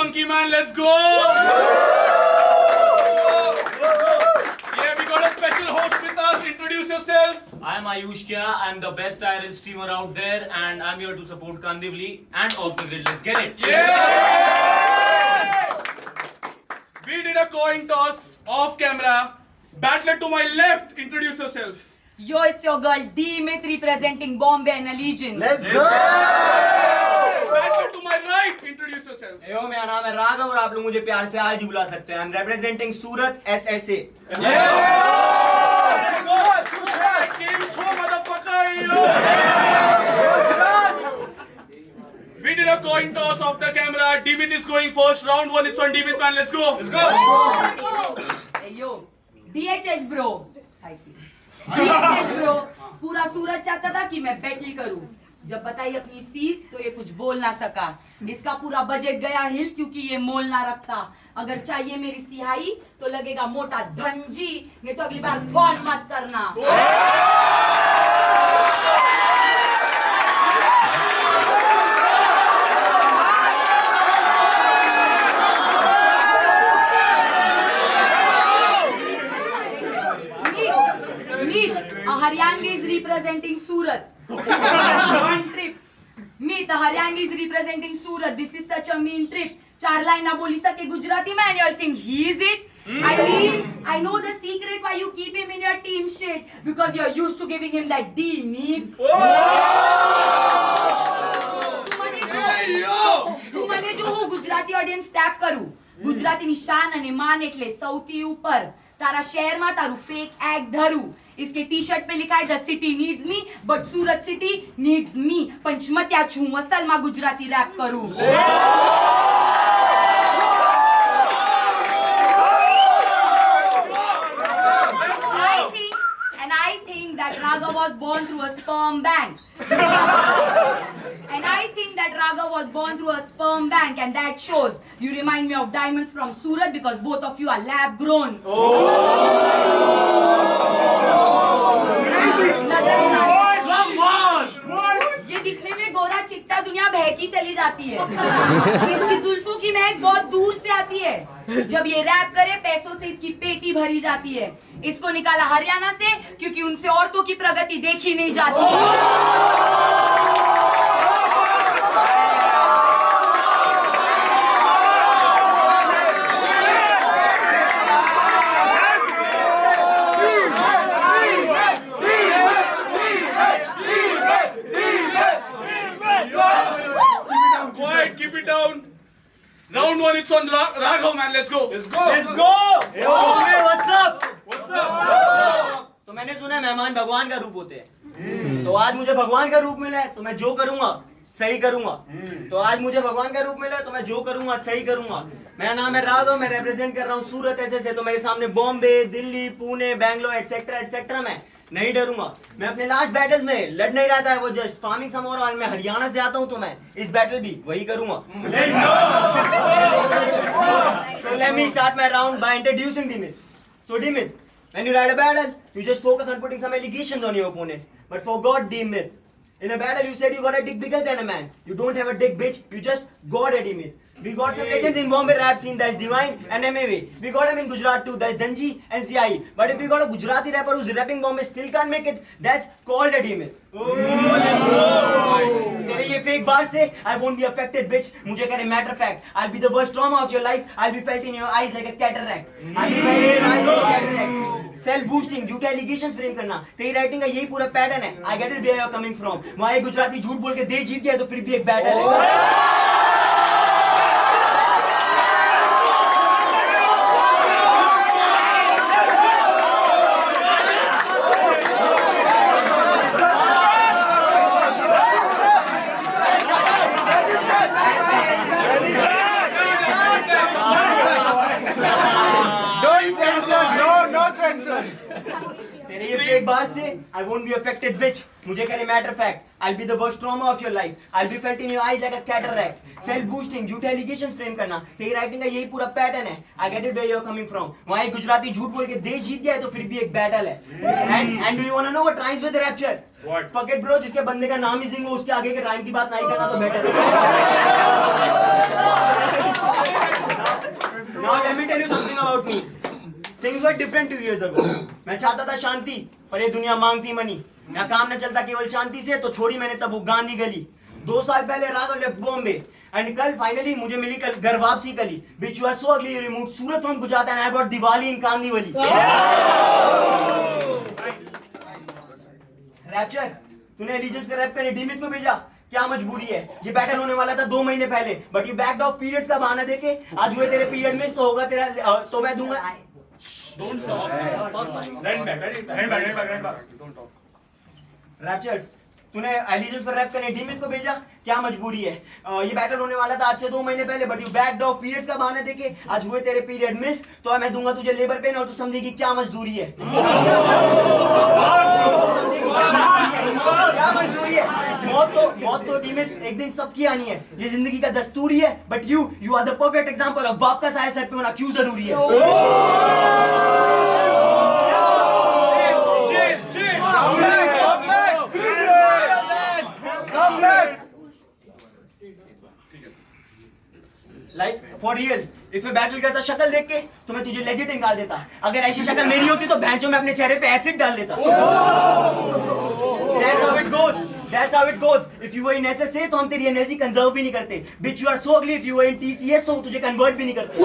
Monkey Man, let's go! Yeah, we got a special host with us. Introduce yourself. I'm Ayush Kya. I'm the best IRL streamer out there, and I'm here to support Kandivli and Off the Grid. Let's get it. Yeah! We did a coin toss off camera. Battler to my left, introduce yourself. Yo, it's your girl D-Myth representing Bombay and Allegiance. Let's go! Battler to my right, introduce yourself. यो मेरा नाम है राघव और आप लोग मुझे प्यार से आज ही बुला सकते हैं. I'm representing Surat SSA. We did a coin toss off the camera. D-Myth is going first. Round 1, it's on D-Myth, man. Let's go. Let's go. Hey, yo, DHH bro. DHH bro. पूरा सूरत चाहता था कि मैं battle करूं. जब बताई अपनी fees तो ये कुछ बोल ना सका. इसका पूरा बजट गया हिल क्योंकि ये मोल ना रखता. अगर चाहिए मेरी सिहाई तो लगेगा मोटा धनजी. नहीं तो अगली बार फोन मत करना. Haryanvi is representing Surat. One trip. Me, the Haryanvi is representing Surat. This is such a mean trip. चार लाइन ना बोली सके गुजराती में and you all think he is it? I mean, I know the secret why you keep him in your team shit because you're used to giving him that D meat. તું મને જો હું Gujarati audience tap કરું. ગુજરાતીની શાન અને માન એટલે સૌથી ઉપર. તારા શહેરમાં તારું ફેક એક્ટ ધરું. इसके टी शर्ट पे लिखा है the city needs me but Surat city needs me. पंचमत्या छू असल में गुजराती रैप करूं. I think that Raghav was born through a sperm bank. And I think that Raghav was born through a sperm bank, and that shows. You remind me of diamonds from Surat because both of you are lab grown. ये दिखने में गोरा चिट्टा दुनिया बहकी चली जाती है. इसकी जुल्फों की महक बहुत दूर से आती है. जब ये रैप करे पैसों से इसकी पेटी भरी जाती है. इसको निकाला हरियाणा से क्योंकि उनसे औरतों की प्रगति देखी नहीं जाती है. Keep it down. Round 1, it's on Raghav, man. Let's go. Let's go. Yo, what's up? What's up? तो मैंने सुना मेहमान भगवान का रूप होते हैं. तो आज मुझे भगवान का रूप मिला है तो मैं जो करूंगा सही करूंगा. तो आज मुझे भगवान का रूप मिला है तो मैं जो करूंगा सही करूंगा. मेरा नाम है राघव. मैं रिप्रेजेंट कर रहा हूँ सूरत SSA. तो मेरे सामने बॉम्बे, दिल्ली, पुणे, बैंगलोर एटसेट्रा एटसेट्रा. मैं नहीं डरूंगा. मैं अपने लास्ट बैटल्स में लड़ नहीं रहा था. वो जस्ट फार्मिंग समोरा और मैं हरियाणा से आता हूँ तो मैं इस बैटल भी वही करूंगा. So let me start my round by introducing D-Myth. So D-Myth, when you ride a battle, you just focus on putting some allegations on your opponent. But for God, D-Myth, in a battle you said you got a dick bigger than a man. You don't have a dick, bitch. You just got a D-Myth. We got some legends in Bombay rap scene, that's Divine and MAV. We got him in Gujarat too, that's Dhanji and CIE. But if we got a Gujarati rapper who's rapping Bombay still can't make it, that's called a D-Myth. तेरे ये fake बार से I won't be affected, bitch. मुझे करे matter of fact, I'll be the worst trauma of your life. I'll be felt in your eyes like a cataract. I'll be felt in your eyes like a cataract. Self boosting, झूठे allegations frame करना. तेरी writing का यही पूरा pattern है. I get it where you're coming from. वहाँ एक गुजराती झूठ बोल के देश जीत गया तो फिर भी एक battle है. तेरे ये फेक बात से I won't be affected, bitch. मुझे करे matter of fact, I'll be the worst trauma of your life. I'll be felt in your eyes like a cataract. Self boosting, झूठे allegations frame करना. तेरी writing का यही पूरा pattern है. I get it where you're coming from. वहाँ एक गुजराती झूठ बोल के देश जीत गया है तो फिर भी एक battle है. And do you wanna know what rhymes with rapture? What? Fuck it, bro. जिसके बंदे का नाम ही सिंह हो उसके आगे के rhyme की बात नहीं करना तो better है. Now let me tell you something about me. Things were different 2 years ago. मैं चाहता था शांति, पर ये दुनिया मांगती मनी. यहाँ काम न चलता केवल शांति से, तो छोड़ी मैंने तब वो गांधी गली. 2 साल पहले राघव लेफ्ट बॉम्बे. एंड कल फाइनली मुझे मिली कल घर वापसी कली. Bitch, you are so ugly, you removed Surat from Gujarat and I brought Diwali in Kandivali. Rapture, तूने एलिजेंस का रैप करने डीमित को भेजा. क्या मजबूरी है? ये बैटल होने वाला था 2 महीने पहले, but you backed of periods का बहाना देके आज हुए तेरे पीरियड में, तो होगा तेरा, तो मैं दूंगा. Don't talk. Don't talk. Rapture, तूने एलिजेंस पर रैप करने डीमित को भेजा. क्या मजबूरी है? ये बैटल होने वाला था आज से 2 महीने पहले, but you backed of periods का बहाना देके आज हुए तेरे पीरियड मिस, तो मैं दूंगा तुझे लेबर पेन और तू समझेगी क्या मजदूरी है. क्या मजदूरी है? मौत तो डीमित एक दिन सबकी आनी है. ये जिंदगी का दस्तूरी है, but you are the perfect example of बाप का साया सर पे होना क्यों जरूरी है. लाइक फॉर रियल, इफ मैं बैटल करता शक्ल देख के तो मैं तुझे लेजिट निकाल देता. अगर ऐसी शक्ल मेरी होती तो भैंचों में अपने चेहरे पे एसिड डाल देता. That's how it goes. If you were in SSA तो हम तेरी एनर्जी कंजर्व भी नहीं करते. Bitch, you are so ugly. If you were in TCS तो हम तुझे कन्वर्ट भी नहीं करते.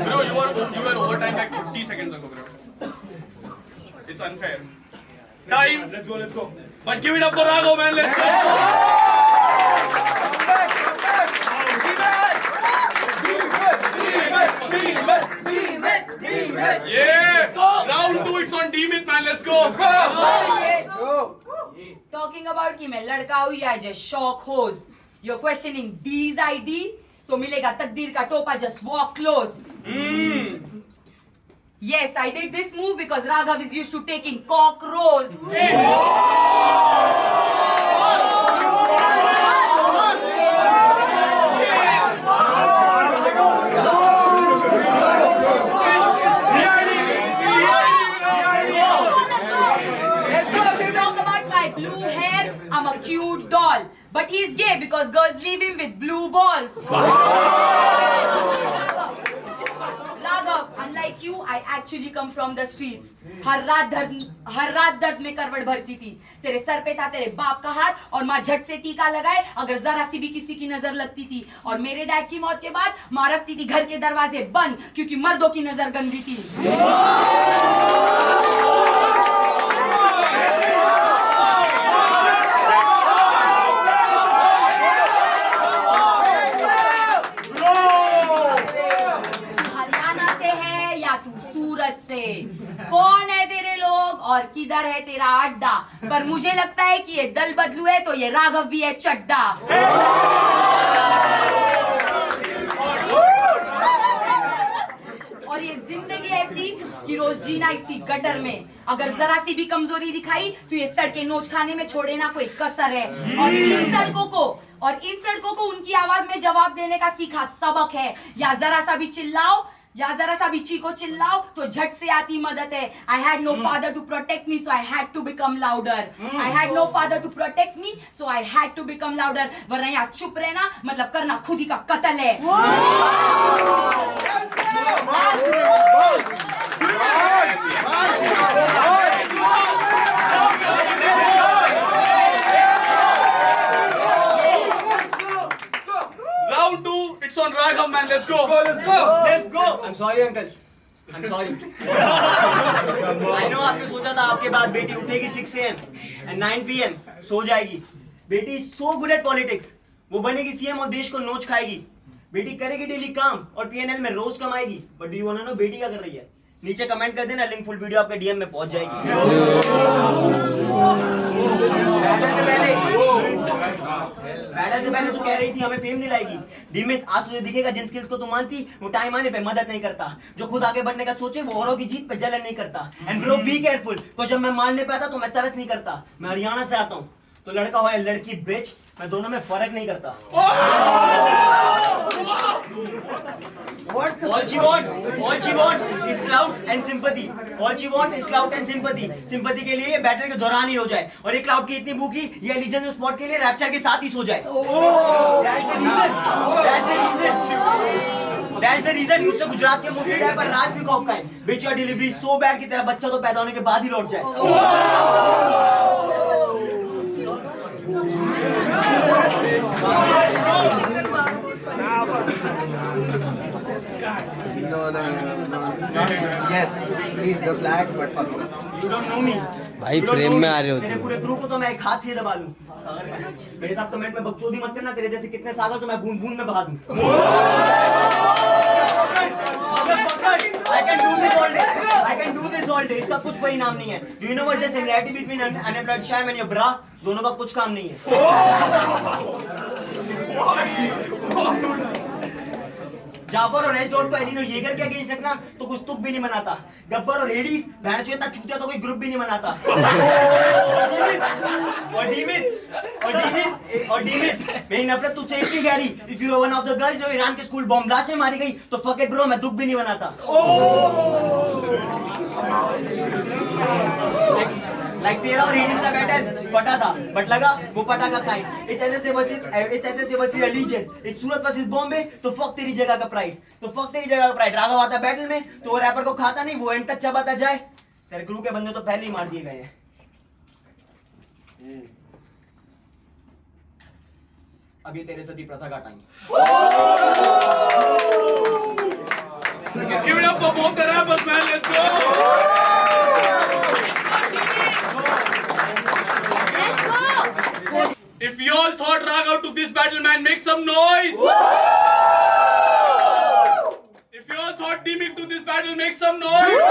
Bro, you were overtime like 50 seconds ago, bro. It's unfair. Time. Let's go. But give it up for Raghav, man. Let's go. Yeah. Round 2, it's on Demit, man. Let's go. Talking about कि मैं लड़का हूँ या just shock होज. You're questioning D's ID? तो मिलेगा तकदीर का टोपा. Just walk close. Yes, I did this move because Raghav is used to taking cockroach. Talk about my blue hair. I'm a cute doll. But he's gay because girls leave him with blue balls. Raghav, unlike you, I actually come from the streets. हर रात दर्द में करवट भरती थी. तेरे sir पे था तेरे बाप का हाथ और माँ झट से टीका लगाए अगर जरा सी भी किसी की नजर लगती थी. और मेरे डैड की मौत के बाद माँ रखती थी घर के दरवाजे बंद क्योंकि मर्दों की नजर गंदी थी. कौन है तेरे लोग और किधर है तेरा अड्डा? पर मुझे लगता है कि ये दल बदलू है तो ये राघव भी है चड्डा. और ये जिंदगी ऐसी कि रोज जीना इसी गटर में. अगर जरा सी भी कमजोरी दिखाई तो ये सड़कें नोच खाने में छोड़े ना कोई कसर है. और इन सड़कों को उनकी आवाज में जवाब देने का सीखा सबक है. या जरा सा भी चिल्लाओ या जरा सा भी चीखो चिल्लाओ तो झट से आती मदद है. I had no father to protect me, so I had to become louder. I had no father to protect me, so I had to become louder. वरना यहाँ चुप रहना मतलब करना खुद ही का कत्ल है. Round 2, it's on Raghav, man. Let's go. I'm sorry, uncle. I'm sorry. I know आपने सोचा था आपके बाद बेटी उठेगी 6 AM and 9 PM सो जाएगी. बेटी is so good at politics. वो बनेगी CM और देश को नोच खाएगी. बेटी करेगी डेली काम और PNL में रोज कमाएगी. But do you wanna know बेटी क्या कर रही है? नीचे कमेंट कर देना, लिंक फुल वीडियो आपके DM में पहुंच जाएगी. बैटल से पहले तू कह रही थी हमें फेम दिलाएगी. डीमित, आज तुझे दिखेगा जिन स्किल्स को तू मानती वो टाइम आने पे मदद नहीं करता. जो खुद आगे बढ़ने का सोचे वो औरों की जीत पे जलन नहीं करता. एंड ब्रो बी केयरफुल, तो जब मैं मानने पे आता तो मैं तरस नहीं करता. मैं हरियाणा से आता हूँ तो लड़का हो या लड़की बिच, मैं दोनों में फर्क नहीं करता. All she want is clout and sympathy. All she want is clout and sympathy. Sympathy के लिए ये बैटल के दौरान ही हो जाए, और ये क्लाउड की इतनी भूखी ये एलिजन स्पॉट के लिए रैप्चर के साथ ही सो जाए. That's the reason मुझसे गुजरात के मुफ्ती है पर रात भी खौफ खाए. Bitch your delivery is so bad कि तेरा बच्चा तो पैदा होने के बाद ही लौट जाए. No. Yes, please the flag, but fuck it. You don't know me. भाई फ्रेम में आ रहे हो तेरे पूरे क्रू को तो मैं एक हाथ से दबा लूं. मेरे साथ कमेंट में बकचोदी मत करना. तेरे जैसे कितने साल हो तो मैं बूंद बूंद में बहा दूं. I can do this all day. इसका कुछ परिणाम नहीं है. Do you know what the similarity between unemployed sham and your bra? दोनों का कुछ काम नहीं है. जाफर और एजडोट को एलिन और येगर के अगेंस्ट रखना तो कुछ तुक भी नहीं मनाता. गब्बर और हेडीज बहन चोता चूतिया तो कोई ग्रुप भी नहीं मनाता. और डीमित मेरी नफरत तुझसे इतनी गहरी. If you are one of the girls जो ईरान के स्कूल बॉम्ब ब्लास्ट में मारी गई तो फक इट ब्रो, मैं दुख भी नहीं मनाता. लाइक तेरा और हेडीज का बैटल पटा था बट लगा वो पटाखा खाए. इट्स ऐसे versus allegiance. It's Surat versus Bombay तो फक तेरी जगह का प्राइड. राघव आता बैटल में तो वो रैपर को खाता नहीं, वो एंड तक चबाता जाए. तेरे क्रू के बंदे तो पहले ही मार दिए गए हैं. अब ये तेरे सती प्रथा का time. Give it up for both the rappers, man. Let's go. If you all thought Raghav took this battle, man, make some noise. If you all thought Dimik took this battle, make some noise.